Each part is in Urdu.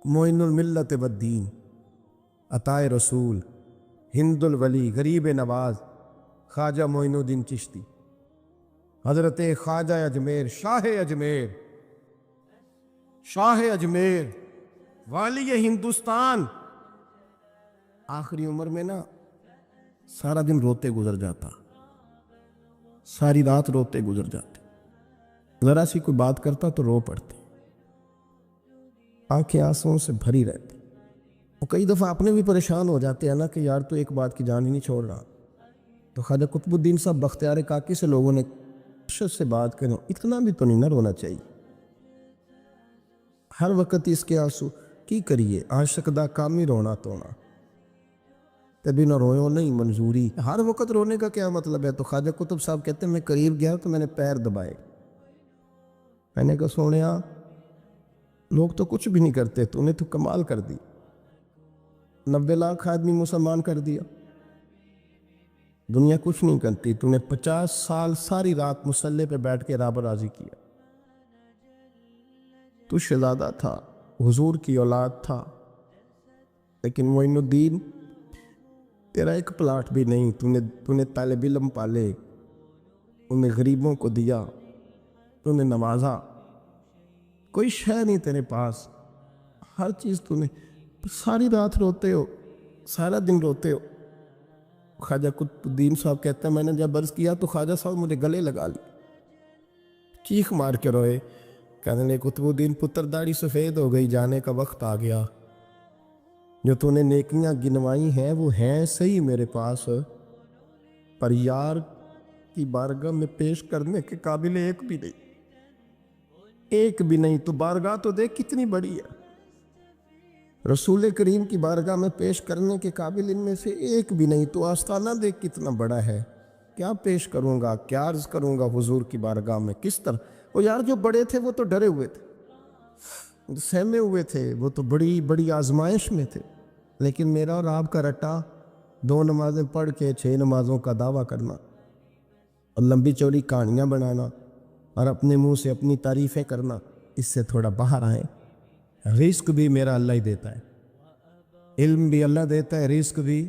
معین الملت والدین، عطائے رسول، ہند الولی، غریب نواز، خواجہ معین الدین چشتی، حضرت خواجہ اجمیر، شاہ اجمیر، والی ہندوستان۔ آخری عمر میں نا سارا دن روتے گزر جاتا، ساری رات روتے گزر جاتے، ذرا سی کوئی بات کرتا تو رو پڑتے، آنکھیں آنسوؤں سے بھری رہتی۔ اور کئی دفعہ اپنے بھی پریشان ہو جاتے ہیں نا کہ یار تو ایک بات کی جان ہی نہیں چھوڑ رہا۔ تو خواجہ قطب الدین صاحب بختیار کاکی سے لوگوں نے شدت سے بات کریں، اتنا بھی تو نہیں نہ رونا چاہیے، ہر وقت اس کے آنسو کی کریے، عاشق دا کامی رونا تونا، تبھی نہ روئے نہیں منظوری۔ ہر وقت رونے کا کیا مطلب ہے؟ تو خواجہ قطب صاحب کہتے ہیں میں قریب گیا تو میں نے پیر دبائے، میں نے کہا سونیا لوگ تو کچھ بھی نہیں کرتے، تو نے تو کمال کر دی، 90 لاکھ آدمی مسلمان کر دیا، دنیا کچھ نہیں کرتی، تو نے 50 سال ساری رات مصلے پہ بیٹھ کے رب راضی کیا، تو شہزادہ تھا، حضور کی اولاد تھا، لیکن معین الدین تیرا ایک پلاٹ بھی نہیں، تو نے طالب علم پالے، انہیں غریبوں کو دیا، تو نے نوازا، کوئی شے نہیں تیرے پاس، ہر چیز تو نے، ساری رات روتے ہو، سارا دن روتے ہو۔ خواجہ قطب الدین صاحب کہتے ہیں میں نے جب عرض کیا تو خواجہ صاحب مجھے گلے لگا لی، چیخ مار کے روئے، کہنے لگے قطب الدین پتر داڑھی سفید ہو گئی، جانے کا وقت آ گیا، جو تو نے نیکیاں گنوائی ہیں وہ ہیں صحیح میرے پاس، پر یار کی بارگاہ میں پیش کرنے کے قابل ایک بھی نہیں، تو بارگاہ تو دیکھ کتنی بڑی ہے، رسول کریم کی بارگاہ میں پیش کرنے کے قابل ان میں سے ایک بھی نہیں، تو آستانہ دیکھ کتنا بڑا ہے، کیا پیش کروں گا، کیا عرض کروں گا حضور کی بارگاہ میں، کس طرح؟ وہ یار جو بڑے تھے وہ تو ڈرے ہوئے تھے، سہمے ہوئے تھے، وہ تو بڑی بڑی آزمائش میں تھے، لیکن میرا اور آپ کا رٹا 2 نمازیں پڑھ کے 6 نمازوں کا دعویٰ کرنا اور لمبی چوڑی کہانیاں بنانا اور اپنے منہ سے اپنی تعریفیں کرنا، اس سے تھوڑا باہر آئیں۔ رزق بھی میرا اللہ ہی دیتا ہے، علم بھی اللہ دیتا ہے، رزق بھی۔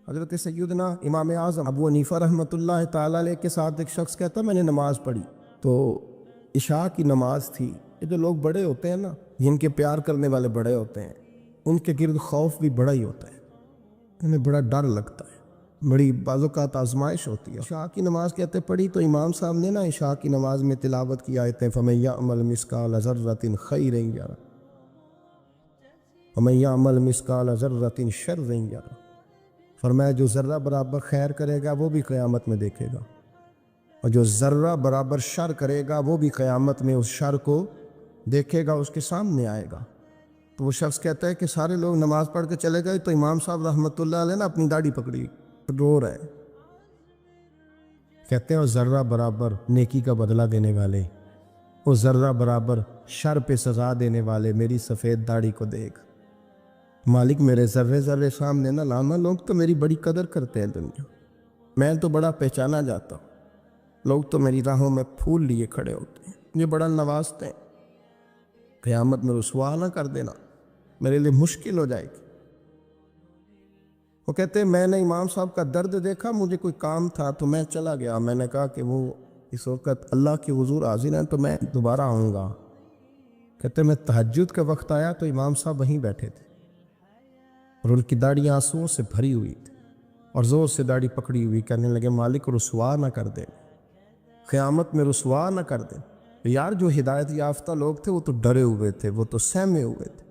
حضرت سیدنا امام اعظم ابو حنیفہ رحمۃ اللہ تعالیٰ علیہ کے ساتھ ایک شخص کہتا میں نے نماز پڑھی، تو عشاء کی نماز تھی، یہ جو لوگ بڑے ہوتے ہیں نا، جن کے پیار کرنے والے بڑے ہوتے ہیں، ان کے گرد خوف بھی بڑا ہی ہوتا ہے، انہیں بڑا ڈر لگتا ہے، بڑی بعض اوقات آزمائش ہوتی ہے۔ عشاء کی نماز کہتے پڑھی تو امام صاحب نے نا عشاء کی نماز میں تلاوت کی آیتیں فَمَن يَعْمَلْ مِثْقَالَ ذَرَّةٍ خَيْرًا يَرَهُ وَمَن يَعْمَلْ مِثْقَالَ ذَرَّةٍ شَرًّا يَرَهُ، فرمایا جو ذرہ برابر خیر کرے گا وہ بھی قیامت میں دیکھے گا، اور جو ذرہ برابر شر کرے گا وہ بھی قیامت میں اس شر کو دیکھے گا، اس کے سامنے آئے گا۔ تو وہ شخص کہتا ہے کہ سارے لوگ نماز پڑھ کے چلے گئے، تو امام صاحب رحمۃ اللہ علیہ نے اپنی داڑھی پکڑی، رو رہے، کہتے ہیں وہ ذرہ برابر نیکی کا بدلہ دینے والے، وہ ذرہ برابر شر پہ سزا دینے والے، میری سفید داڑھی کو دیکھ مالک، میرے ذرے ذرے سامنے نہ لانا، لوگ تو میری بڑی قدر کرتے ہیں دنیا، میں تو بڑا پہچانا جاتا ہوں، لوگ تو میری راہوں میں پھول لیے کھڑے ہوتے ہیں، مجھے بڑا نوازتے ہیں، قیامت میں رسوا نہ کر دینا، میرے لیے مشکل ہو جائے گی۔ وہ کہتے ہیں میں نے امام صاحب کا درد دیکھا، مجھے کوئی کام تھا تو میں چلا گیا، میں نے کہا کہ وہ اس وقت اللہ کے حضور حاضر ہیں تو میں دوبارہ آؤں گا۔ کہتے ہیں میں تہجد کا وقت آیا تو امام صاحب وہیں بیٹھے تھے، اور ان کی داڑھی آنسوؤں سے بھری ہوئی تھی، اور زور سے داڑھی پکڑی ہوئی، کہنے لگے مالک رسوا نہ کر دے، قیامت میں رسوا نہ کر دے۔ یار جو ہدایت یافتہ لوگ تھے وہ تو ڈرے ہوئے تھے، وہ تو سہمے ہوئے تھے،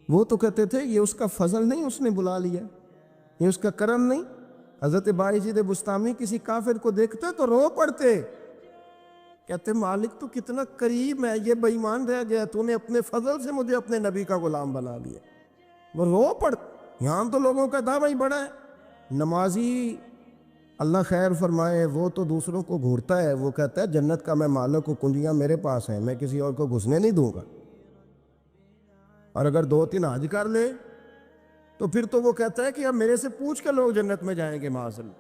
وہ تو کہتے تھے یہ اس کا فضل نہیں، اس نے بلا لیا، یہ اس کا کرم نہیں۔ حضرت بایزید بسطامی کسی کافر کو دیکھتے تو رو پڑتے، کہتے مالک تو کتنا قریب ہے، یہ بے ایمان رہ گیا، تو نے اپنے فضل سے مجھے اپنے نبی کا غلام بنا لیا، وہ رو پڑتے۔ یہاں تو لوگوں کا دعویٰ ہی بڑا ہے، نمازی اللہ خیر فرمائے وہ تو دوسروں کو گھورتا ہے، وہ کہتا ہے جنت کا میں مالک ہوں، کنجیاں میرے پاس ہیں، میں کسی اور کو گھسنے نہیں دوں گا، اور اگر 2-3 حج کر لے تو پھر تو وہ کہتا ہے کہ اب میرے سے پوچھ کے لوگ جنت میں جائیں گے معاذ اللہ،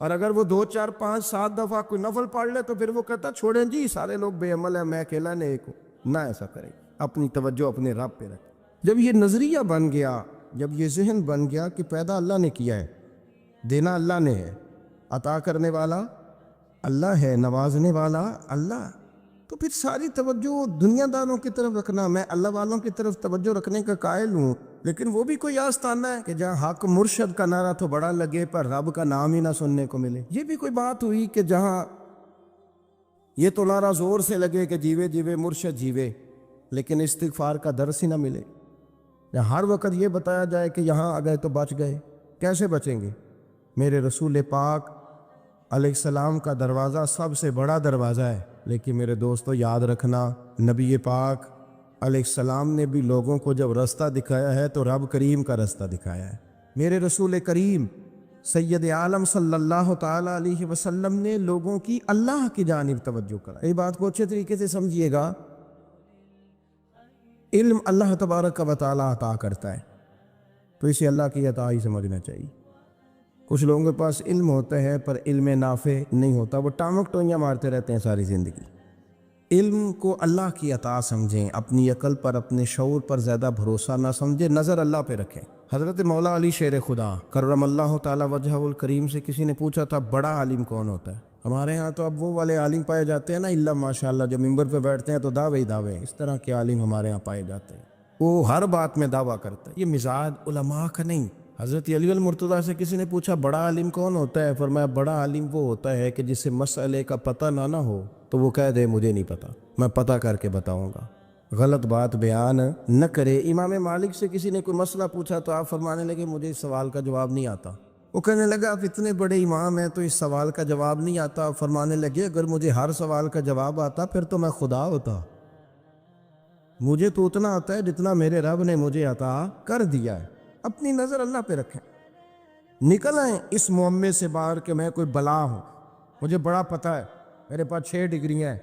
اور اگر وہ 2 4 5 7 دفعہ کوئی نفل پڑھ لے تو پھر وہ کہتا چھوڑیں جی سارے لوگ بے عمل ہیں، میں اکیلا نیک ہوں، نہ ایسا کریں۔ اپنی توجہ اپنے رب پہ رکھیں۔ جب یہ نظریہ بن گیا، جب یہ ذہن بن گیا کہ پیدا اللہ نے کیا ہے، دینا اللہ نے ہے، عطا کرنے والا اللہ ہے، نوازنے والا اللہ، تو پھر ساری توجہ دنیا داروں کی طرف رکھنا، میں اللہ والوں کی طرف توجہ رکھنے کا قائل ہوں، لیکن وہ بھی کوئی آستانہ ہے کہ جہاں حق مرشد کا نعرہ تو بڑا لگے پر رب کا نام ہی نہ سننے کو ملے۔ یہ بھی کوئی بات ہوئی کہ جہاں یہ تو نعرہ زور سے لگے کہ جیوے جیوے مرشد جیوے، لیکن استغفار کا درس ہی نہ ملے۔ ہر وقت یہ بتایا جائے کہ یہاں آ گئے تو بچ گئے، کیسے بچیں گے؟ میرے رسول پاک علیہ السلام کا دروازہ سب سے بڑا دروازہ ہے، لیکن میرے دوستو یاد رکھنا، نبی پاک علیہ السلام نے بھی لوگوں کو جب رستہ دکھایا ہے تو رب کریم کا رستہ دکھایا ہے۔ میرے رسول کریم سید عالم صلی اللہ تعالیٰ علیہ وسلم نے لوگوں کی اللہ کی جانب توجہ کرا۔ یہ بات کو اچھے طریقے سے سمجھیے گا، علم اللہ تبارک و تعالیٰ عطا کرتا ہے تو اسے اللہ کی عطا ہی سمجھنا چاہیے۔ کچھ لوگوں کے پاس علم ہوتا ہے پر علم نافع نہیں ہوتا، وہ ٹامک ٹوئیاں مارتے رہتے ہیں ساری زندگی۔ علم کو اللہ کی عطا سمجھیں، اپنی عقل پر اپنے شعور پر زیادہ بھروسہ نہ سمجھیں، نظر اللہ پہ رکھیں۔ حضرت مولا علی شیر خدا کرم اللہ تعالی وجہ الکریم سے کسی نے پوچھا تھا بڑا عالم کون ہوتا ہے؟ ہمارے ہاں تو اب وہ والے عالم پائے جاتے ہیں نا، اللہ ماشاءاللہ، جو ممبر پہ بیٹھتے ہیں تو دعوے ہی دعوے، اس طرح کے عالم ہمارے ہاں پائے جاتے ہیں، وہ ہر بات میں دعویٰ کرتا ہے۔ یہ مزاج علماء کا نہیں۔ حضرت علی المرتضیٰ سے کسی نے پوچھا بڑا عالم کون ہوتا ہے؟ فرمایا بڑا عالم وہ ہوتا ہے کہ جسے مسئلے کا پتہ نہ ہو تو وہ کہہ دے مجھے نہیں پتہ، میں پتہ کر کے بتاؤں گا، غلط بات بیان نہ کرے۔ امام مالک سے کسی نے کوئی مسئلہ پوچھا تو آپ فرمانے لگے مجھے اس سوال کا جواب نہیں آتا۔ وہ کہنے لگا آپ اتنے بڑے امام ہیں تو اس سوال کا جواب نہیں آتا؟ آپ فرمانے لگے اگر مجھے ہر سوال کا جواب آتا پھر تو میں خدا ہوتا، مجھے تو اتنا آتا ہے جتنا میرے رب نے مجھے عطا کر دیا ہے۔ اپنی نظر اللہ پہ رکھیں، نکل آئیں اس معمے سے باہر کہ میں کوئی بلا ہوں، مجھے بڑا پتہ ہے، میرے پاس 6 ڈگریاں ہیں،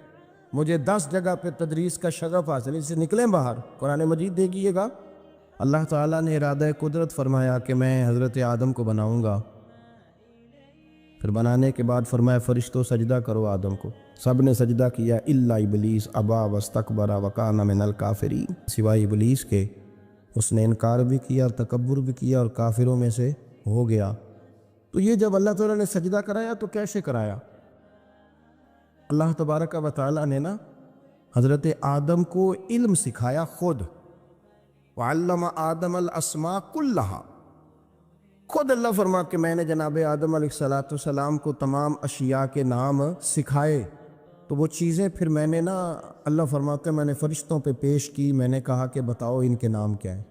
مجھے 10 جگہ پہ تدریس کا شغف حاصل ہے، اس سے نکلیں باہر۔ قرآن مجید دیکھیے گا، اللہ تعالیٰ نے ارادہ قدرت فرمایا کہ میں حضرت آدم کو بناؤں گا، پھر بنانے کے بعد فرمایا فرشتوں سجدہ کرو آدم کو، سب نے سجدہ کیا الا ابلیس ابا واستکبر وکان من الکافرین، سوائے ابلیس کے، اس نے انکار بھی کیا اور تکبر بھی کیا اور کافروں میں سے ہو گیا۔ تو یہ جب اللہ تعالیٰ نے سجدہ کرایا تو کیسے کرایا؟ اللہ تبارک و تعالیٰ نے نا حضرت آدم کو علم سکھایا خود، وعلم آدم الاسماء کلہا، خود اللہ فرما کہ میں نے جناب آدم علیہ السلام کو تمام اشیاء کے نام سکھائے۔ تو وہ چیزیں پھر میں نے نا، اللہ فرماتے میں نے فرشتوں پہ پیش کی، میں نے کہا کہ بتاؤ ان کے نام کیا ہے،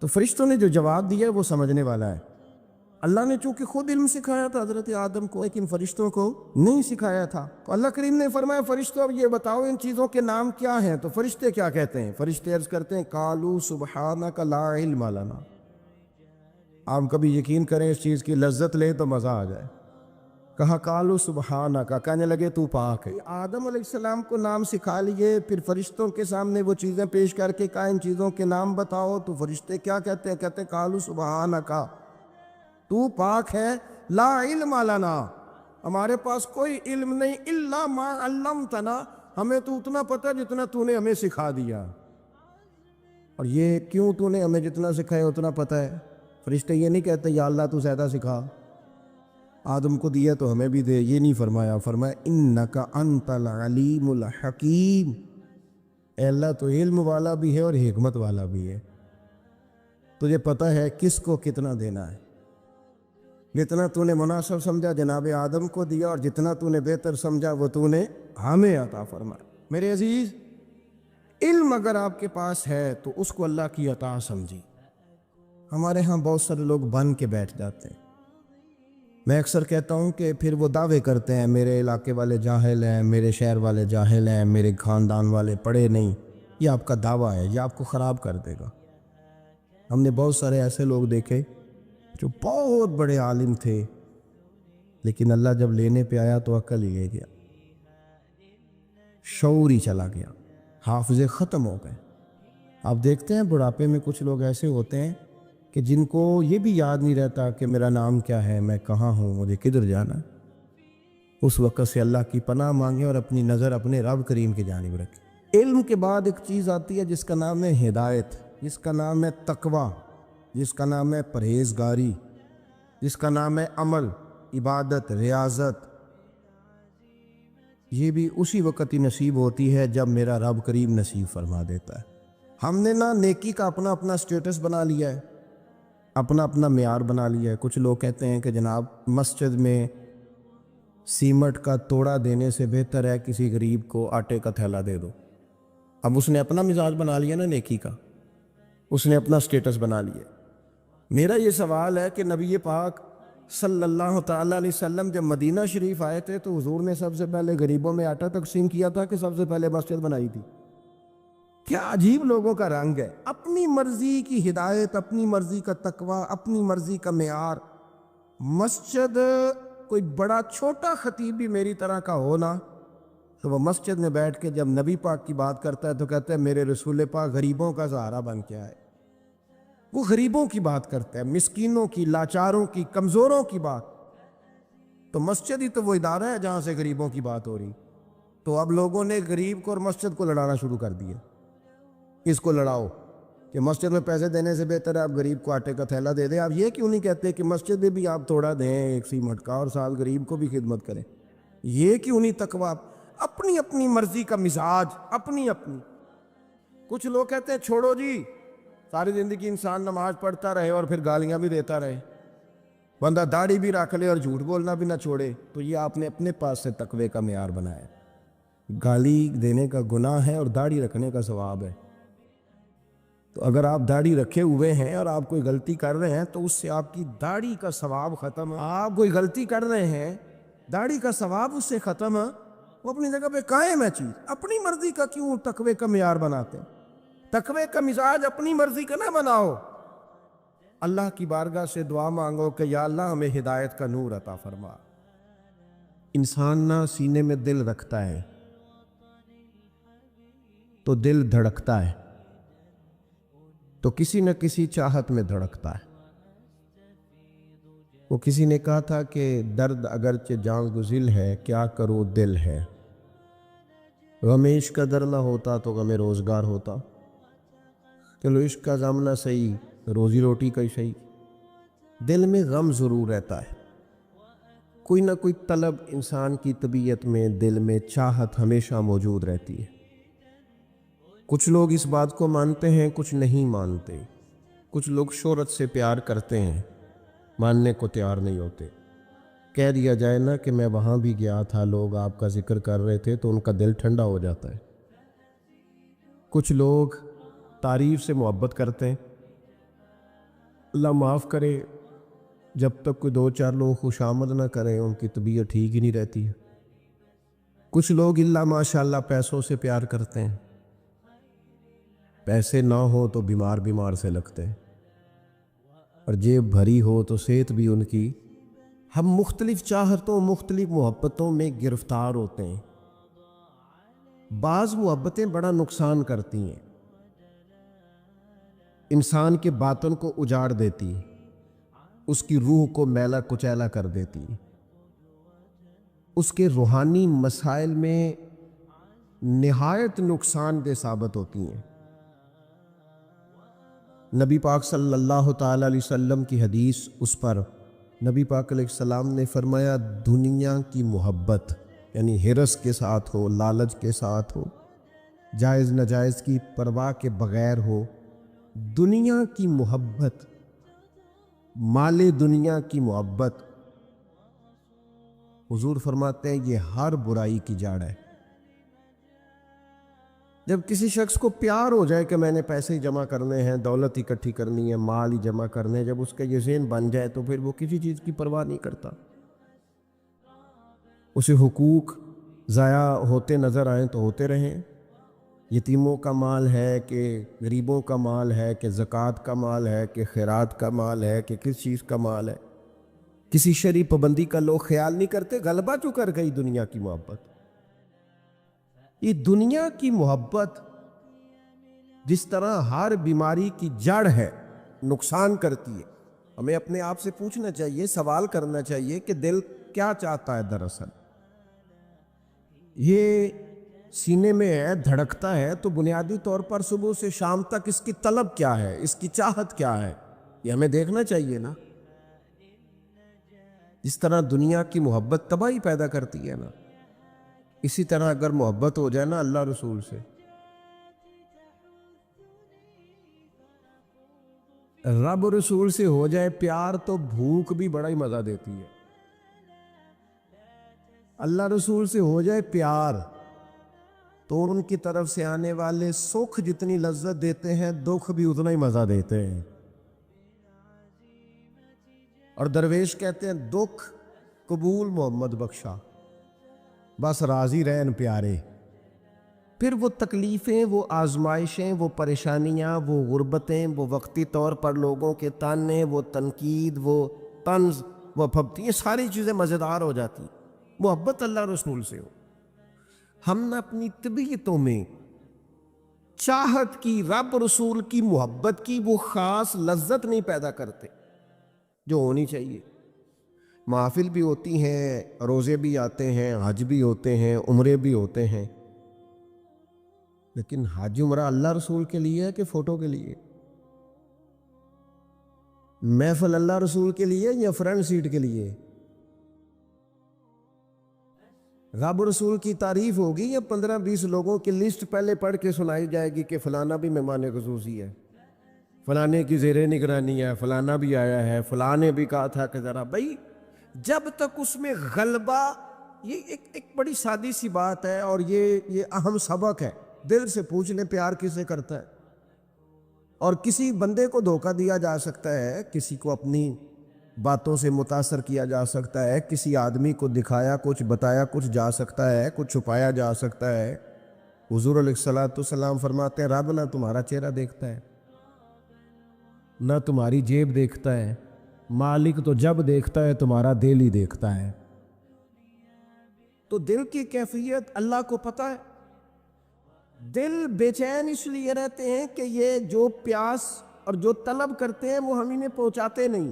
تو فرشتوں نے جو جواب دیا وہ سمجھنے والا ہے۔ اللہ نے چونکہ خود علم سکھایا تھا حضرت آدم کو، لیکن فرشتوں کو نہیں سکھایا تھا، تو اللہ کریم نے فرمایا فرشتوں اب یہ بتاؤ ان چیزوں کے نام کیا ہیں؟ تو فرشتے کیا کہتے ہیں؟ فرشتے عرض کرتے ہیں قالوا سبحانک لا علم لنا۔ آپ کبھی یقین کریں اس چیز کی لذت لیں تو مزہ آ جائے، کہا قالوا سبحانک، کہنے لگے تو پاک ہے۔ آدم علیہ السلام کو نام سکھا لیے، پھر فرشتوں کے سامنے وہ چیزیں پیش کر کے کہا ان چیزوں کے نام بتاؤ، تو فرشتے کیا کہتے ہیں؟ کہتے ہیں قالوا سبحانک، تو پاک ہے، لا علم لنا، ہمارے پاس کوئی علم نہیں، الا ما علمتنا، ہمیں تو اتنا پتہ جتنا تو نے ہمیں سکھا دیا۔ اور یہ کیوں تو نے ہمیں جتنا سکھایا اتنا پتہ ہے؟ فرشتے یہ نہیں کہتے یا اللہ تو زیادہ سکھا، آدم کو دیا تو ہمیں بھی دے، یہ نہیں فرمایا، فرمایا انک انت العلیم الحکیم، اے اللہ تو علم والا بھی ہے اور حکمت والا بھی ہے، تجھے پتہ ہے کس کو کتنا دینا ہے، جتنا تو نے مناسب سمجھا جناب آدم کو دیا، اور جتنا تو نے بہتر سمجھا وہ تو نے ہمیں عطا فرمایا۔ میرے عزیز، علم اگر آپ کے پاس ہے تو اس کو اللہ کی عطا سمجھی۔ ہمارے ہاں بہت سارے لوگ بن کے بیٹھ جاتے ہیں، میں اکثر کہتا ہوں کہ پھر وہ دعوے کرتے ہیں میرے علاقے والے جاہل ہیں، میرے شہر والے جاہل ہیں، میرے خاندان والے پڑھے نہیں۔ یہ آپ کا دعویٰ ہے، یہ آپ کو خراب کر دے گا۔ ہم نے بہت سارے ایسے لوگ دیکھے جو بہت بڑے عالم تھے، لیکن اللہ جب لینے پہ آیا تو عقل ہی لے گیا، شعور ہی چلا گیا، حافظے ختم ہو گئے۔ آپ دیکھتے ہیں بڑھاپے میں کچھ لوگ ایسے ہوتے ہیں کہ جن کو یہ بھی یاد نہیں رہتا کہ میرا نام کیا ہے، میں کہاں ہوں، مجھے کدھر جانا ہے۔ اس وقت سے اللہ کی پناہ مانگیں اور اپنی نظر اپنے رب کریم کی جانب رکھیں۔ علم کے بعد ایک چیز آتی ہے جس کا نام ہے ہدایت، جس کا نام ہے تقوی، جس کا نام ہے پرہیزگاری، جس کا نام ہے عمل، عبادت، ریاضت۔ یہ بھی اسی وقت ہی نصیب ہوتی ہے جب میرا رب کریم نصیب فرما دیتا ہے۔ ہم نے نا نیکی کا اپنا اپنا سٹیٹس بنا لیا ہے، اپنا اپنا معیار بنا لیا ہے۔ کچھ لوگ کہتے ہیں کہ جناب مسجد میں سیمٹ کا توڑا دینے سے بہتر ہے کسی غریب کو آٹے کا تھیلا دے دو۔ اب اس نے اپنا مزاج بنا لیا نا نیکی کا، اس نے اپنا سٹیٹس بنا لیا۔ میرا یہ سوال ہے کہ نبی پاک صلی اللہ تعالیٰ علیہ وسلم جب مدینہ شریف آئے تھے تو حضور نے سب سے پہلے غریبوں میں آٹا تقسیم کیا تھا کہ سب سے پہلے مسجد بنائی تھی؟ کیا عجیب لوگوں کا رنگ ہے، اپنی مرضی کی ہدایت، اپنی مرضی کا تقوی، اپنی مرضی کا معیار۔ مسجد کوئی بڑا چھوٹا خطیب بھی میری طرح کا ہو نا تو وہ مسجد میں بیٹھ کے جب نبی پاک کی بات کرتا ہے تو کہتا ہے میرے رسول پاک غریبوں کا سہارا بن کے آئے۔ وہ غریبوں کی بات کرتا ہے، مسکینوں کی، لاچاروں کی، کمزوروں کی بات۔ تو مسجد ہی تو وہ ادارہ ہے جہاں سے غریبوں کی بات ہو رہی۔ تو اب لوگوں نے غریب کو اور مسجد کو لڑانا شروع کر دیا، اس کو لڑاؤ کہ مسجد میں پیسے دینے سے بہتر ہے آپ غریب کو آٹے کا تھیلا دے دیں۔ آپ یہ کیوں نہیں کہتے کہ مسجد میں بھی آپ تھوڑا دیں ایک سیمٹ کا اور ساتھ غریب کو بھی خدمت کریں؟ یہ کیوں نہیں تقویٰ؟ اپنی اپنی مرضی کا مزاج، اپنی اپنی۔ کچھ لوگ کہتے ہیں چھوڑو جی، ساری زندگی انسان نماز پڑھتا رہے اور پھر گالیاں بھی دیتا رہے، بندہ داڑھی بھی رکھ لے اور جھوٹ بولنا بھی نہ چھوڑے۔ تو یہ آپ نے اپنے پاس سے تقوی کا معیار بنایا۔ گالی دینے کا گناہ ہے اور داڑھی رکھنے کا ثواب ہے۔ تو اگر آپ داڑھی رکھے ہوئے ہیں اور آپ کوئی غلطی کر رہے ہیں تو اس سے آپ کی داڑھی کا ثواب ختم ہے۔ آپ کوئی غلطی کر رہے ہیں، داڑھی کا ثواب اس سے ختم ہے، وہ اپنی جگہ پہ قائم ہے چیز۔ اپنی مرضی کا کیوں تقوی کا معیار بناتے ہیں؟ تقوی کا مزاج اپنی مرضی کا نہ بناؤ۔ اللہ کی بارگاہ سے دعا مانگو کہ یا اللہ ہمیں ہدایت کا نور عطا فرما۔ انسان نہ سینے میں دل رکھتا ہے تو دل دھڑکتا ہے، تو کسی نہ کسی چاہت میں دھڑکتا ہے۔ وہ کسی نے کہا تھا کہ درد اگرچہ جان گزل ہے، کیا کرو دل ہے۔ غم عشق کا در نہ ہوتا تو غم روزگار ہوتا۔ چلو عشق کا غم نہ صحیح، روزی روٹی کا ہی صحیح، دل میں غم ضرور رہتا ہے۔ کوئی نہ کوئی طلب انسان کی طبیعت میں، دل میں چاہت ہمیشہ موجود رہتی ہے۔ کچھ لوگ اس بات کو مانتے ہیں، کچھ نہیں مانتے۔ کچھ لوگ شہرت سے پیار کرتے ہیں، ماننے کو تیار نہیں ہوتے۔ کہہ دیا جائے نا کہ میں وہاں بھی گیا تھا، لوگ آپ کا ذکر کر رہے تھے تو ان کا دل ٹھنڈا ہو جاتا ہے۔ کچھ لوگ تعریف سے محبت کرتے ہیں، اللہ معاف کرے جب تک کوئی دو چار لوگ خوش آمد نہ کریں ان کی طبیعت ٹھیک ہی نہیں رہتی ہے۔ کچھ لوگ اللہ ماشاءاللہ پیسوں سے پیار کرتے ہیں، پیسے نہ ہو تو بیمار بیمار سے لگتے ہیں، اور جیب بھری ہو تو صحت بھی ان کی۔ ہم مختلف چاہتوں، مختلف محبتوں میں گرفتار ہوتے ہیں۔ بعض محبتیں بڑا نقصان کرتی ہیں، انسان کے باطن کو اجاڑ دیتی، اس کی روح کو میلا کچیلا کر دیتی، اس کے روحانی مسائل میں نہایت نقصان دہ ثابت ہوتی ہیں۔ نبی پاک صلی اللہ تعالیٰ علیہ وسلم کی حدیث، اس پر نبی پاک علیہ السلام نے فرمایا دنیا کی محبت یعنی ہرس کے ساتھ ہو، لالچ کے ساتھ ہو، جائز ناجائز کی پرواہ کے بغیر ہو، دنیا کی محبت، مال دنیا کی محبت، حضور فرماتے ہیں یہ ہر برائی کی جڑ ہے۔ جب کسی شخص کو پیار ہو جائے کہ میں نے پیسے ہی جمع کرنے ہیں، دولت اکٹھی کرنی ہے، مال ہی جمع کرنے ہیں، جب اس کا یہ ذہن بن جائے تو پھر وہ کسی چیز کی پرواہ نہیں کرتا۔ اسے حقوق ضائع ہوتے نظر آئیں تو ہوتے رہیں، یتیموں کا مال ہے کہ غریبوں کا مال ہے کہ زکوٰۃ کا مال ہے کہ خیرات کا مال ہے کہ کس چیز کا مال ہے، کسی شرعی پابندی کا لوگ خیال نہیں کرتے۔ غلبہ جو کر گئی دنیا کی محبت، یہ دنیا کی محبت جس طرح ہر بیماری کی جڑ ہے، نقصان کرتی ہے۔ ہمیں اپنے آپ سے پوچھنا چاہیے، سوال کرنا چاہیے کہ دل کیا چاہتا ہے دراصل۔ یہ سینے میں ہے، دھڑکتا ہے، تو بنیادی طور پر صبح سے شام تک اس کی طلب کیا ہے، اس کی چاہت کیا ہے، یہ ہمیں دیکھنا چاہیے نا۔ جس طرح دنیا کی محبت تباہی پیدا کرتی ہے نا، اسی طرح اگر محبت ہو جائے نا اللہ رسول سے، رب رسول سے ہو جائے پیار، تو بھوک بھی بڑا ہی مزہ دیتی ہے۔ اللہ رسول سے ہو جائے پیار تو ان کی طرف سے آنے والے سکھ جتنی لذت دیتے ہیں، دکھ بھی اتنا ہی مزہ دیتے ہیں۔ اور درویش کہتے ہیں دکھ قبول محمد بخشا، بس راضی رہن پیارے۔ پھر وہ تکلیفیں، وہ آزمائشیں، وہ پریشانیاں، وہ غربتیں، وہ وقتی طور پر لوگوں کے تانے، وہ تنقید، وہ طنز، وہ پھبتی، یہ ساری چیزیں مزیدار ہو جاتی محبت اللہ رسول سے ہو۔ ہم نے اپنی طبیعتوں میں چاہت کی، رب رسول کی محبت کی وہ خاص لذت نہیں پیدا کرتے جو ہونی چاہیے۔ محافل بھی ہوتی ہیں، روزے بھی آتے ہیں، حج بھی ہوتے ہیں، عمرے بھی ہوتے ہیں، لیکن حج عمرہ اللہ رسول کے لیے ہے کہ فوٹو کے لیے؟ محفل اللہ رسول کے لیے یا فرنٹ سیٹ کے لیے؟ رب رسول کی تعریف ہوگی یا 15-20 لوگوں کی لسٹ پہلے پڑھ کے سنائی جائے گی کہ فلانا بھی مہمان خصوصی ہے، فلانے کی زیر نگرانی ہے، فلانا بھی آیا ہے، فلانے بھی کہا تھا کہ ذرا بھائی، جب تک اس میں غلبہ، یہ ایک بڑی سادی سی بات ہے اور یہ اہم سبق ہے۔ دل سے پوچھ لیں پیار کسے کرتا ہے؟ اور کسی بندے کو دھوکہ دیا جا سکتا ہے، کسی کو اپنی باتوں سے متاثر کیا جا سکتا ہے، کسی آدمی کو دکھایا کچھ، بتایا کچھ جا سکتا ہے، کچھ چھپایا جا سکتا ہے۔ حضور علیہ الصلوۃ والسلام فرماتے ہیں رب نہ تمہارا چہرہ دیکھتا ہے، نہ تمہاری جیب دیکھتا ہے، مالک تو جب دیکھتا ہے تمہارا دل ہی دیکھتا ہے۔ تو دل کی کیفیت اللہ کو پتہ ہے۔ دل بے چین اس لیے رہتے ہیں کہ یہ جو پیاس اور جو طلب کرتے ہیں وہ ہم انہیں پہنچاتے نہیں۔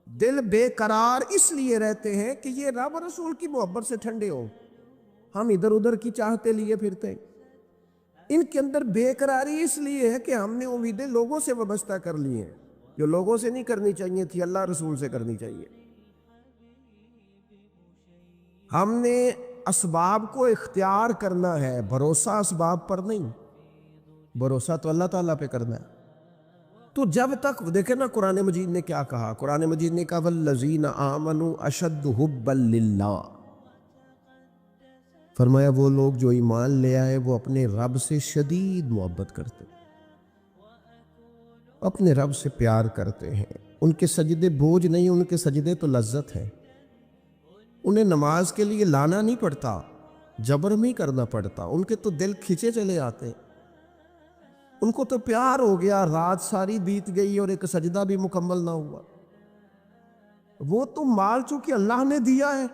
دل بے قرار اس لیے رہتے ہیں کہ یہ رب رسول کی محبت سے ٹھنڈے ہو، ہم ادھر ادھر کی چاہتے لیے پھرتے ہیں۔ ان کے اندر بے قراری اس لیے ہے کہ ہم نے امیدیں لوگوں سے وابستہ کر لی ہیں، جو لوگوں سے نہیں کرنی چاہیے تھی، اللہ رسول سے کرنی چاہیے۔ ہم نے اسباب کو اختیار کرنا ہے، بھروسہ اسباب پر نہیں، بھروسہ تو اللہ تعالیٰ پہ کرنا ہے۔ تو جب تک دیکھیں نا قرآن مجید نے کیا کہا، قرآن مجید نے کہا والذین آمنوا اشد حبا للہ، فرمایا وہ لوگ جو ایمان لے آئے وہ اپنے رب سے شدید محبت کرتے، اپنے رب سے پیار کرتے ہیں۔ ان کے سجدے بوجھ نہیں، ان کے سجدے تو لذت ہے۔ انہیں نماز کے لیے لانا نہیں پڑتا، جبر نہیں کرنا پڑتا، ان کے تو دل کھچے چلے آتے، ان کو تو پیار ہو گیا، رات ساری بیت گئی اور ایک سجدہ بھی مکمل نہ ہوا۔ وہ تو مال چونکہ اللہ نے دیا ہے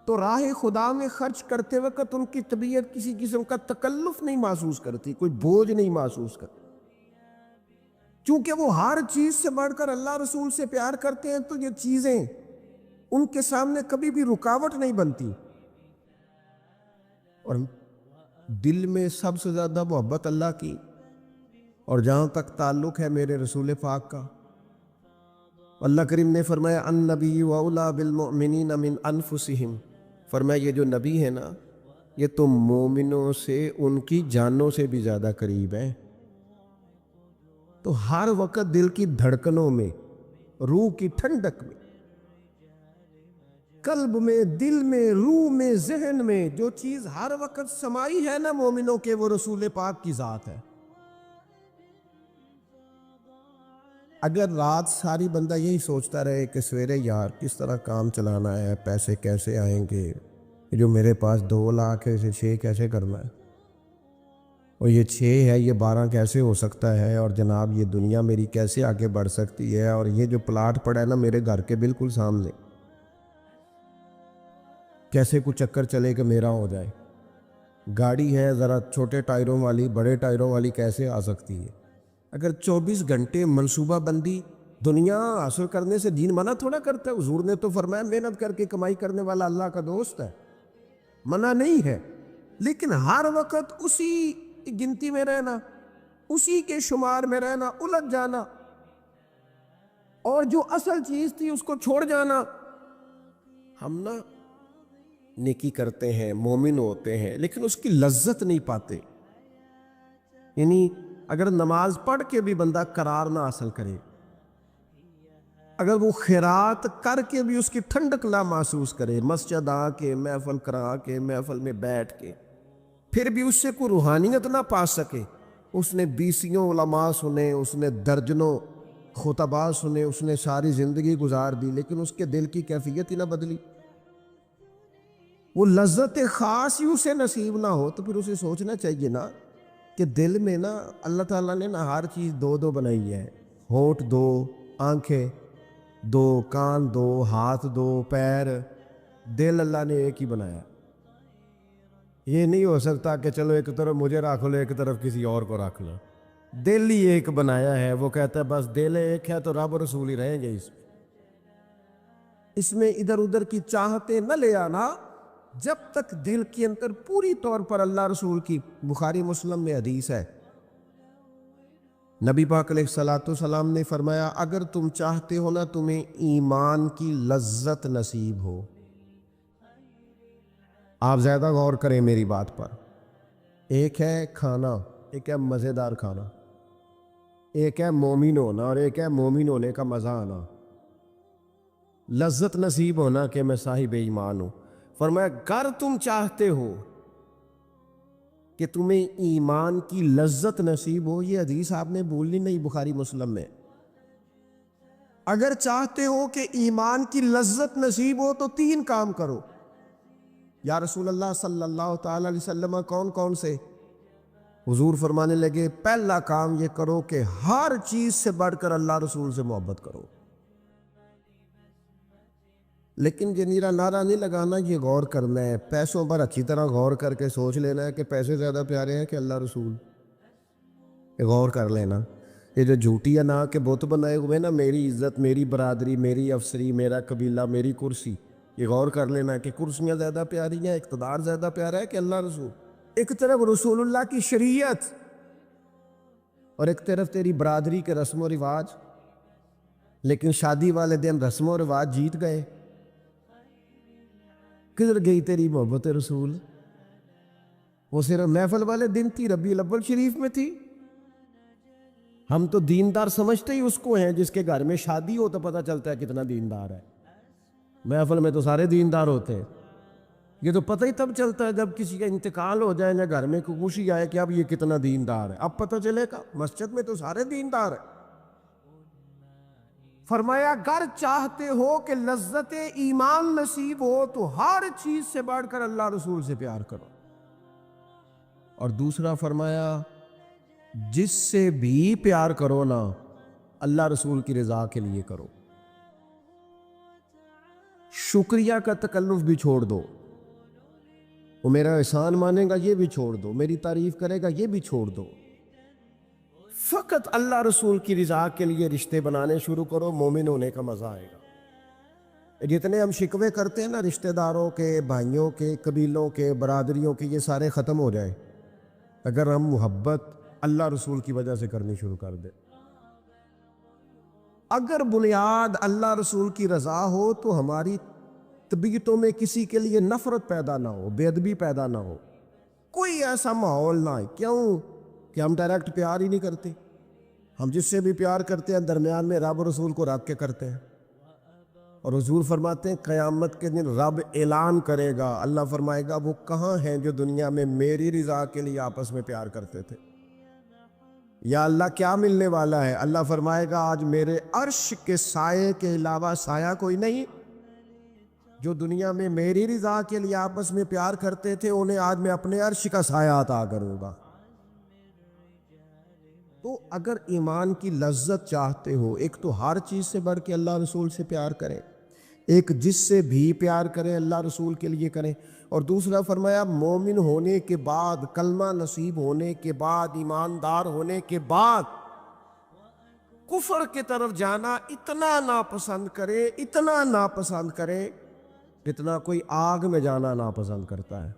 تو راہ خدا میں خرچ کرتے وقت ان کی طبیعت کسی قسم کا تکلف نہیں محسوس کرتی، کوئی بوجھ نہیں محسوس کرتی، چونکہ وہ ہر چیز سے بڑھ کر اللہ رسول سے پیار کرتے ہیں، تو یہ چیزیں ان کے سامنے کبھی بھی رکاوٹ نہیں بنتی۔ اور دل میں سب سے زیادہ محبت اللہ کی، اور جہاں تک تعلق ہے میرے رسول پاک کا، اللہ کریم نے فرمایا النبی اولیٰ بالمؤمنین من انفسہم، فرمایا یہ جو نبی ہے نا، یہ تو مومنوں سے ان کی جانوں سے بھی زیادہ قریب ہے۔ تو ہر وقت دل کی دھڑکنوں میں، روح کی ٹھنڈک میں، قلب میں، دل میں، روح میں، ذہن میں جو چیز ہر وقت سمائی ہے نا مومنوں کے، وہ رسول پاک کی ذات ہے۔ اگر رات ساری بندہ یہی سوچتا رہے کہ سویرے یار کس طرح کام چلانا ہے، پیسے کیسے آئیں گے، جو میرے پاس 2 لاکھ ہے اسے 6 کیسے کرنا ہے، اور یہ 6 ہے یہ 12 کیسے ہو سکتا ہے، اور جناب یہ دنیا میری کیسے آگے بڑھ سکتی ہے، اور یہ جو پلاٹ پڑا ہے نا میرے گھر کے بالکل سامنے، کیسے کچھ چکر چلے کہ میرا ہو جائے، گاڑی ہے ذرا چھوٹے ٹائروں والی، بڑے ٹائروں والی کیسے آ سکتی ہے۔ اگر 24 گھنٹے منصوبہ بندی دنیا حاصل کرنے سے دین منع تھوڑا کرتا ہے۔ حضور نے تو فرمایا محنت کر کے کمائی کرنے والا اللہ کا دوست ہے، منع نہیں ہے، لیکن ہر وقت اسی گنتی میں رہنا، اسی کے شمار میں رہنا، الجھ جانا اور جو اصل چیز تھی اس کو چھوڑ جانا۔ ہم نا نیکی کرتے ہیں، مومن ہوتے ہیں، لیکن اس کی لذت نہیں پاتے۔ یعنی اگر نماز پڑھ کے بھی بندہ قرار نہ حاصل کرے، اگر وہ خیرات کر کے بھی اس کی ٹھنڈک نہ محسوس کرے، مسجد آ کے، محفل کرا کے، محفل میں بیٹھ کے، پھر بھی اس سے کوئی روحانیت نہ پا سکے، اس نے بیسیوں علماء سنے، اس نے درجنوں خطباء سنے، اس نے ساری زندگی گزار دی، لیکن اس کے دل کی کیفیت ہی نہ بدلی، وہ لذت خاص ہی اسے نصیب نہ ہو، تو پھر اسے سوچنا چاہیے نا کہ دل میں نا اللہ تعالیٰ نے نا ہر چیز دو دو بنائی ہے، ہونٹ دو، آنکھیں دو، کان دو، ہاتھ دو، پیر، دل اللہ نے ایک ہی بنایا۔ یہ نہیں ہو سکتا کہ چلو ایک طرف مجھے رکھ لو، ایک طرف کسی اور کو رکھ لو۔ دل ہی ایک بنایا ہے، وہ کہتا ہے بس دل ایک ہے تو رب رسول ہی رہیں گے۔ اس میں ادھر ادھر کی چاہتے نہ لے آنا، جب تک دل کے اندر پوری طور پر اللہ رسول کی، بخاری مسلم میں حدیث ہے، نبی پاک علیہ الصلوۃ والسلام نے فرمایا اگر تم چاہتے ہو نا تمہیں ایمان کی لذت نصیب ہو، آپ زیادہ غور کریں میری بات پر، ایک ہے کھانا، ایک ہے مزیدار کھانا، ایک ہے مومن ہونا اور ایک ہے مومن ہونے کا مزہ آنا، لذت نصیب ہونا کہ میں صاحب ایمان ہوں۔ فرمایا اگر تم چاہتے ہو کہ تمہیں ایمان کی لذت نصیب ہو، یہ حدیث آپ نے بھولنی نہیں، بخاری مسلم میں، اگر چاہتے ہو کہ ایمان کی لذت نصیب ہو تو تین کام کرو۔ یا رسول اللہ صلی اللہ تعالی علیہ وسلم کون کون سے؟ حضور فرمانے لگے پہلا کام یہ کرو کہ ہر چیز سے بڑھ کر اللہ رسول سے محبت کرو۔ لیکن یہ نیرا نعرہ نہیں لگانا، یہ غور کرنا ہے، پیسوں پر اچھی طرح غور کر کے سوچ لینا ہے کہ پیسے زیادہ پیارے ہیں کہ اللہ رسول، یہ غور کر لینا۔ یہ جو جھوٹی انا کے بت بنائے ہوئے نا، میری عزت، میری برادری، میری افسری، میرا قبیلہ، میری کرسی، یہ غور کر لینا ہے کہ کرسیاں زیادہ پیاری ہیں، اقتدار زیادہ پیارا ہے کہ اللہ رسول۔ ایک طرف رسول اللہ کی شریعت اور ایک طرف تیری برادری کے رسم و رواج، لیکن شادی والے دن رسم و رواج جیت گئے۔ کدھر گئی تیری محبت رسول؟ وہ صرف محفل والے دن تھی، ربیع الاول شریف میں تھی۔ ہم تو دیندار سمجھتے ہی اس کو ہیں جس کے گھر میں شادی ہو تو پتہ چلتا ہے کتنا دیندار ہے۔ محفل میں تو سارے دیندار ہوتے ہیں، یہ تو پتہ ہی تب چلتا ہے جب کسی کا انتقال ہو جائے یا گھر میں کوئی خوشی آئے کہ اب یہ کتنا دیندار ہے، اب پتہ چلے گا۔ مسجد میں تو سارے دیندار ہیں۔ فرمایا اگر چاہتے ہو کہ لذت ایمان نصیب ہو تو ہر چیز سے بڑھ کر اللہ رسول سے پیار کرو، اور دوسرا فرمایا جس سے بھی پیار کرو نا اللہ رسول کی رضا کے لیے کرو۔ شکریہ کا تکلف بھی چھوڑ دو، وہ میرا احسان مانے گا یہ بھی چھوڑ دو، میری تعریف کرے گا یہ بھی چھوڑ دو، فقط اللہ رسول کی رضا کے لیے رشتے بنانے شروع کرو، مومن ہونے کا مزہ آئے گا۔ جتنے ہم شکوے کرتے ہیں نا رشتہ داروں کے، بھائیوں کے، قبیلوں کے، برادریوں کے، یہ سارے ختم ہو جائیں اگر ہم محبت اللہ رسول کی وجہ سے کرنی شروع کر دیں۔ اگر بنیاد اللہ رسول کی رضا ہو تو ہماری طبیعتوں میں کسی کے لیے نفرت پیدا نہ ہو، بے ادبی پیدا نہ ہو، کوئی ایسا ماحول نہ ہے۔ کیوں کہ ہم ڈائریکٹ پیار ہی نہیں کرتے، ہم جس سے بھی پیار کرتے ہیں درمیان میں رب رسول کو رکھ کے کرتے ہیں۔ اور حضور فرماتے ہیں قیامت کے دن رب اعلان کرے گا، اللہ فرمائے گا وہ کہاں ہیں جو دنیا میں میری رضا کے لیے آپس میں پیار کرتے تھے؟ یا اللہ کیا ملنے والا ہے؟ اللہ فرمائے گا آج میرے عرش کے سائے کے علاوہ سایہ کوئی نہیں۔ جو دنیا میں میری رضا کے لیے آپس میں پیار کرتے تھے انہیں آج میں اپنے عرش کا سایہ عطا کروں گا۔ تو اگر ایمان کی لذت چاہتے ہو، ایک تو ہر چیز سے بڑھ کے اللہ رسول سے پیار کریں، ایک جس سے بھی پیار کریں اللہ رسول کے لیے کریں، اور دوسرا فرمایا مومن ہونے کے بعد، کلمہ نصیب ہونے کے بعد، ایماندار ہونے کے بعد کفر کی طرف جانا اتنا ناپسند کرے، اتنا ناپسند کرے جتنا کوئی آگ میں جانا ناپسند کرتا ہے،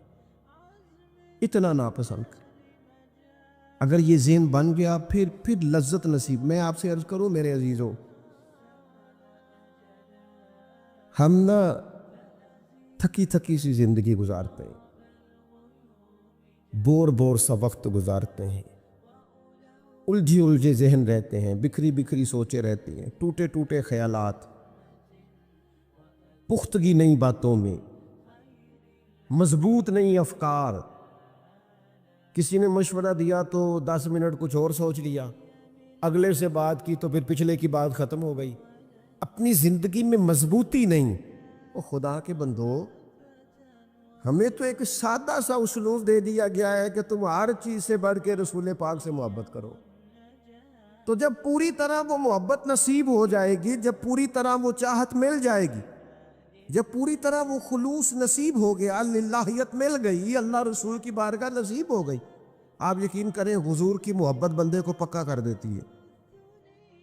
اتنا ناپسند. اگر یہ ذہن بن گیا پھر لذت نصیب. میں آپ سے عرض کروں میرے عزیزوں، ہم نا تھکی سی زندگی گزارتے ہیں، بور سا وقت گزارتے ہیں، الجھے ذہن رہتے ہیں، بکھری سوچیں رہتی ہیں، ٹوٹے خیالات، پختگی نہیں باتوں میں، مضبوط نہیں افکار. کسی نے مشورہ دیا تو 10 منٹ کچھ اور سوچ لیا، اگلے سے بات کی تو پھر پچھلے کی بات ختم ہو گئی. اپنی زندگی میں مضبوطی نہیں. او خدا کے بندو، ہمیں تو ایک سادہ سا اسلوب دے دیا گیا ہے کہ تم ہر چیز سے بڑھ کے رسول پاک سے محبت کرو. تو جب پوری طرح وہ محبت نصیب ہو جائے گی، جب پوری طرح وہ چاہت مل جائے گی، جب پوری طرح وہ خلوص نصیب ہو گیا، للہیت مل گئی، اللہ رسول کی بارگاہ نصیب ہو گئی، آپ یقین کریں حضور کی محبت بندے کو پکا کر دیتی ہے،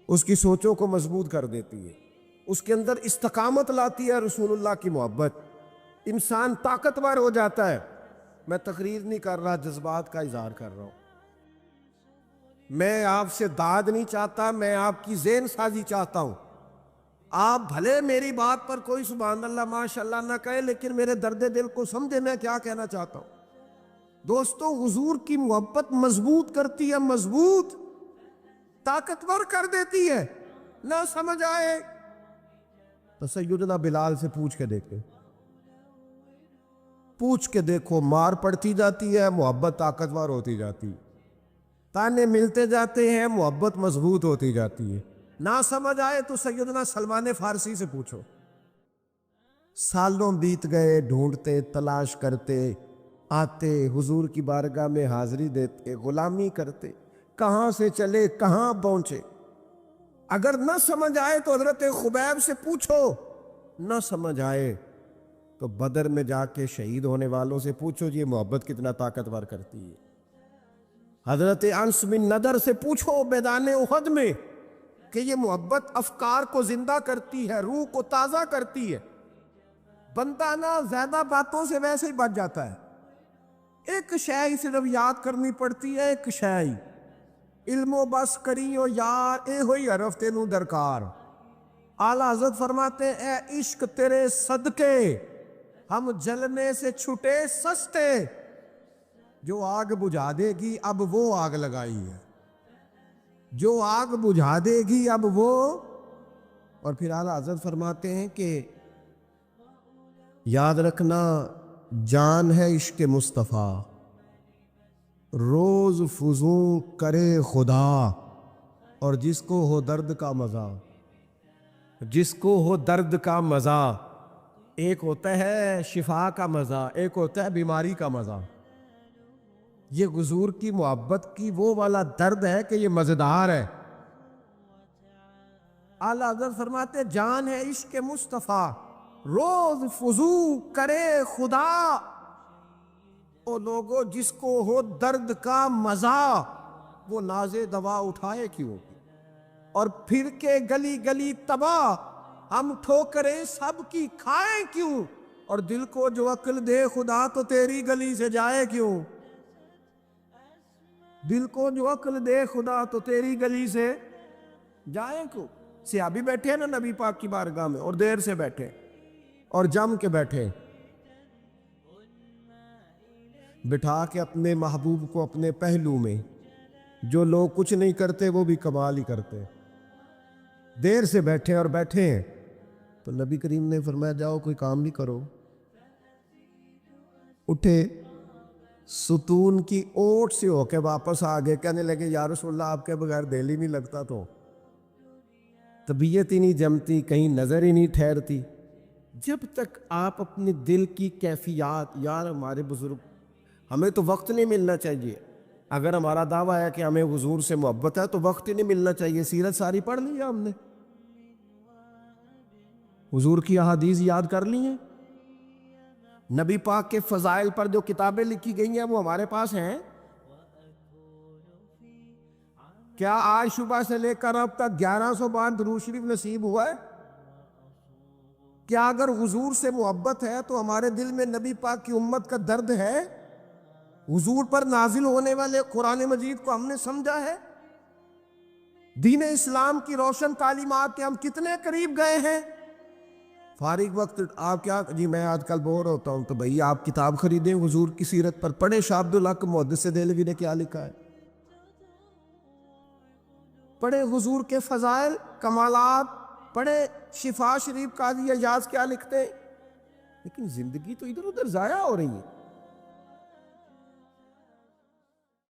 اس کی سوچوں کو مضبوط کر دیتی ہے، اس کے اندر استقامت لاتی ہے. رسول اللہ کی محبت، انسان طاقتور ہو جاتا ہے. میں تقریر نہیں کر رہا، جذبات کا اظہار کر رہا ہوں. میں آپ سے داد نہیں چاہتا، میں آپ کی ذہن سازی چاہتا ہوں. آپ بھلے میری بات پر کوئی سبحان اللہ ماشاءاللہ نہ کہے، لیکن میرے درد دل کو سمجھے میں کیا کہنا چاہتا ہوں. دوستو، حضور کی محبت مضبوط کرتی ہے، مضبوط طاقتور کر دیتی ہے. نہ سمجھ آئے تو سیدنا بلال سے پوچھ کے دیکھو، مار پڑتی جاتی ہے، محبت طاقتور ہوتی جاتی ہے، تانے ملتے جاتے ہیں، محبت مضبوط ہوتی جاتی ہے. نہ سمجھ آئے تو سیدنا سلمان فارسی سے پوچھو. سالوں بیت گئے، ڈھونڈتے تلاش کرتے، آتے حضور کی بارگاہ میں حاضری دیتے، غلامی کرتے، کہاں سے چلے کہاں پہنچے. اگر نہ سمجھ آئے تو حضرت خبیب سے پوچھو، نہ سمجھ آئے تو بدر میں جا کے شہید ہونے والوں سے پوچھو یہ محبت کتنا طاقتور کرتی ہے. حضرت انس بن نضر سے پوچھو میدان احد میں کہ یہ محبت افکار کو زندہ کرتی ہے، روح کو تازہ کرتی ہے. بندہ نا زیادہ باتوں سے ویسے ہی بچ جاتا ہے. ایک شے ہی صرف یاد کرنی پڑتی ہے، ایک شے ہی، علم و بس کریو یار اے ہوئی حرف تینوں درکار. اعلیٰ حضرت فرماتے ہیں اے عشق تیرے صدقے ہم جلنے سے چھٹے سستے. جو آگ بجھا دے گی اب وہ آگ لگائی ہے، جو آگ بجھا دے گی اب وہ. اور پھر اعلیٰ حضرت فرماتے ہیں کہ یاد رکھنا جان ہے عشق مصطفیٰ، روز فضوں کرے خدا. اور جس کو ہو درد کا مزہ، جس کو ہو درد کا مزہ، ایک ہوتا ہے شفا کا مزہ، ایک ہوتا ہے بیماری کا مزہ. یہ حضور کی محبت کی وہ والا درد ہے کہ یہ مزیدار ہے. اعلیٰ حضرت فرماتے جان ہے عشق مصطفیٰ، روز فضو کرے خدا. او لوگو جس کو ہو درد کا مزہ، وہ ناز دوا اٹھائے کیوں، اور پھر کے گلی گلی تباہ ہم ٹھوکریں سب کی کھائیں کیوں. اور دل کو جو عقل دے خدا تو تیری گلی سے جائے کیوں، دل کو جو عقل دے خدا تو تیری گلی سے جائیں کیوں. صحابی بیٹھے ہیں نا نبی پاک کی بارگاہ میں، اور دیر سے بیٹھے اور جم کے بیٹھے، بٹھا کے اپنے محبوب کو اپنے پہلو میں. جو لوگ کچھ نہیں کرتے وہ بھی کمال ہی کرتے. دیر سے بیٹھے اور بیٹھے ہیں تو نبی کریم نے فرمایا جاؤ کوئی کام بھی کرو. اٹھے، ستون کی اوٹ سے ہو کے واپس آگے، کہنے لگے یا رسول اللہ آپ کے بغیر دل ہی نہیں لگتا، تو طبیعت ہی نہیں جمتی، کہیں نظر ہی نہیں ٹھہرتی. جب تک آپ اپنے دل کی کیفیات، یار ہمارے بزرگ، ہمیں تو وقت نہیں ملنا چاہیے. اگر ہمارا دعویٰ ہے کہ ہمیں حضور سے محبت ہے تو وقت ہی نہیں ملنا چاہیے. سیرت ساری پڑھ لی ہے ہم نے، حضور کی احادیث یاد کر لی ہیں، نبی پاک کے فضائل پر جو کتابیں لکھی گئی ہیں وہ ہمارے پاس ہیں. کیا آج صبح سے لے کر اب تک 1100 بار درود شریف نصیب ہوا ہے؟ کیا اگر حضور سے محبت ہے تو ہمارے دل میں نبی پاک کی امت کا درد ہے؟ حضور پر نازل ہونے والے قرآن مجید کو ہم نے سمجھا ہے؟ دین اسلام کی روشن تعلیمات کے ہم کتنے قریب گئے ہیں؟ فارغ وقت آپ کیا جی میں آج کل بور ہوتا ہوں تو بھئی آپ کتاب خریدیں حضور کی سیرت پر، پڑھیں شاہ عبدالحق محدث دہلوی نے کیا لکھا ہے، پڑھیں حضور کے فضائل کمالات، پڑھیں شفا شریف قاضی اعجاز کیا لکھتے ہیں. لیکن زندگی تو ادھر ادھر ضائع ہو رہی ہے.